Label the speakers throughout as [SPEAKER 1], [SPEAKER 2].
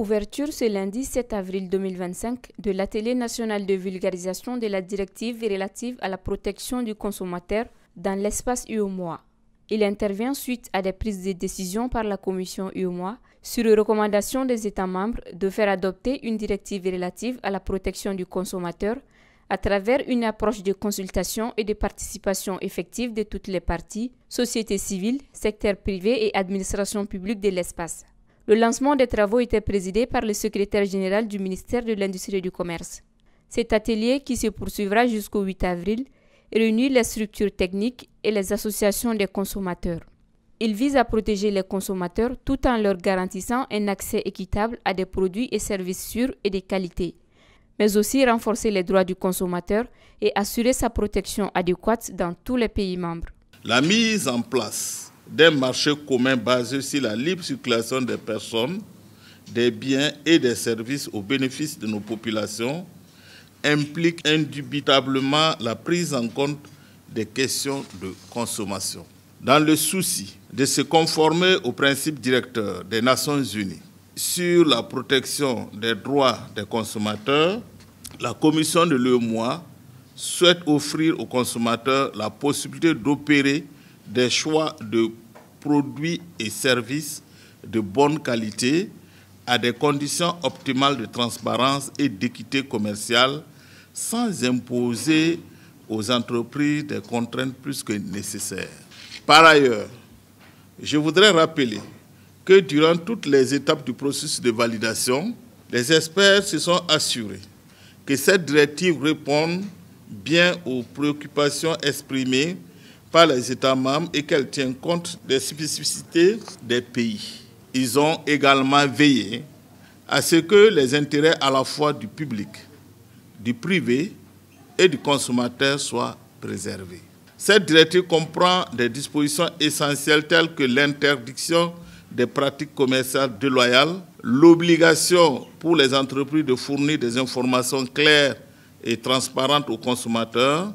[SPEAKER 1] Ouverture ce lundi 7 avril 2025 de l'atelier national de vulgarisation de la directive relative à la protection du consommateur dans l'espace UEMOA. Il intervient suite à des prises de décision par la commission UEMOA sur recommandation des États membres de faire adopter une directive relative à la protection du consommateur à travers une approche de consultation et de participation effective de toutes les parties, société civile, secteur privé et administration publique de l'espace. Le lancement des travaux était présidé par le secrétaire général du ministère de l'Industrie et du Commerce. Cet atelier, qui se poursuivra jusqu'au 8 avril, réunit les structures techniques et les associations des consommateurs. Il vise à protéger les consommateurs tout en leur garantissant un accès équitable à des produits et services sûrs et de qualité, mais aussi renforcer les droits du consommateur et assurer sa protection adéquate dans tous les pays membres.
[SPEAKER 2] La mise en place d'un marché commun basé sur la libre circulation des personnes, des biens et des services au bénéfice de nos populations implique indubitablement la prise en compte des questions de consommation. Dans le souci de se conformer aux principes directeurs des Nations Unies sur la protection des droits des consommateurs, la Commission de l'UEMOA souhaite offrir aux consommateurs la possibilité d'opérer des choix de produits et services de bonne qualité à des conditions optimales de transparence et d'équité commerciale sans imposer aux entreprises des contraintes plus que nécessaires. Par ailleurs, je voudrais rappeler que durant toutes les étapes du processus de validation, les experts se sont assurés que cette directive réponde bien aux préoccupations exprimées par les États membres et qu'elle tient compte des spécificités des pays. Ils ont également veillé à ce que les intérêts à la fois du public, du privé et du consommateur soient préservés. Cette directive comprend des dispositions essentielles telles que l'interdiction des pratiques commerciales déloyales, l'obligation pour les entreprises de fournir des informations claires et transparentes aux consommateurs,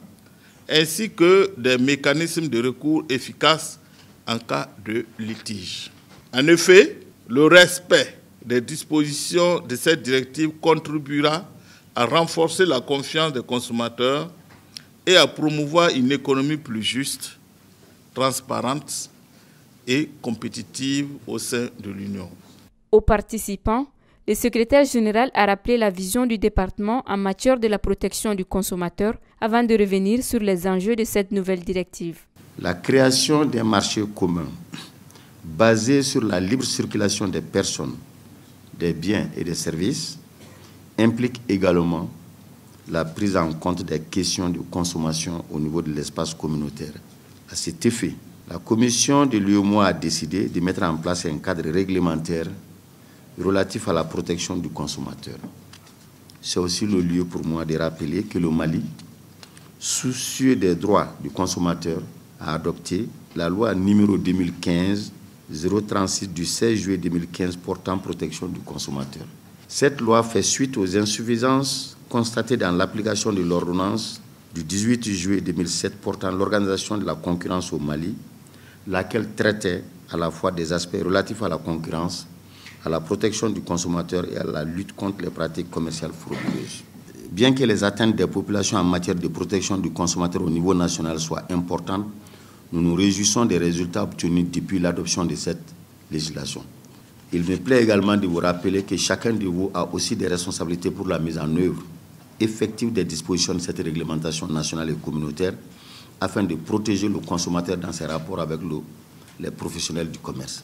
[SPEAKER 2] ainsi que des mécanismes de recours efficaces en cas de litige. En effet, le respect des dispositions de cette directive contribuera à renforcer la confiance des consommateurs et à promouvoir une économie plus juste, transparente et compétitive au sein de l'Union.
[SPEAKER 1] Aux participants, le secrétaire général a rappelé la vision du département en matière de la protection du consommateur avant de revenir sur les enjeux de cette nouvelle directive.
[SPEAKER 3] La création d'un marché commun basé sur la libre circulation des personnes, des biens et des services implique également la prise en compte des questions de consommation au niveau de l'espace communautaire. À cet effet, la Commission de l'UEMOA a décidé de mettre en place un cadre réglementaire relatif à la protection du consommateur. C'est aussi le lieu pour moi de rappeler que le Mali, soucieux des droits du consommateur, a adopté la loi numéro 2015-036 du 16 juillet 2015 portant protection du consommateur. Cette loi fait suite aux insuffisances constatées dans l'application de l'ordonnance du 18 juillet 2007 portant l'organisation de la concurrence au Mali, laquelle traitait à la fois des aspects relatifs à la concurrence, à la protection du consommateur et à la lutte contre les pratiques commerciales frauduleuses. Bien que les atteintes des populations en matière de protection du consommateur au niveau national soient importantes, nous nous réjouissons des résultats obtenus depuis l'adoption de cette législation. Il me plaît également de vous rappeler que chacun de vous a aussi des responsabilités pour la mise en œuvre effective des dispositions de cette réglementation nationale et communautaire afin de protéger le consommateur dans ses rapports avec les professionnels du commerce.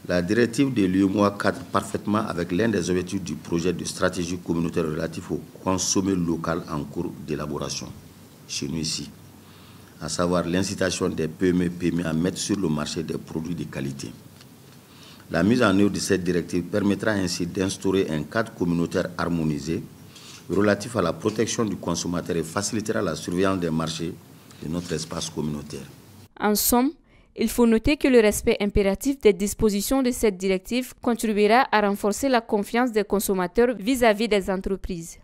[SPEAKER 3] La directive de l'UEMOA cadre parfaitement avec l'un des objectifs du projet de stratégie communautaire relatif au consommé local en cours d'élaboration chez nous ici, à savoir l'incitation des PME à mettre sur le marché des produits de qualité. La mise en œuvre de cette directive permettra ainsi d'instaurer un cadre communautaire harmonisé relatif à la protection du consommateur et facilitera la surveillance des marchés de notre espace communautaire.
[SPEAKER 1] En somme, il faut noter que le respect impératif des dispositions de cette directive contribuera à renforcer la confiance des consommateurs vis-à-vis des entreprises.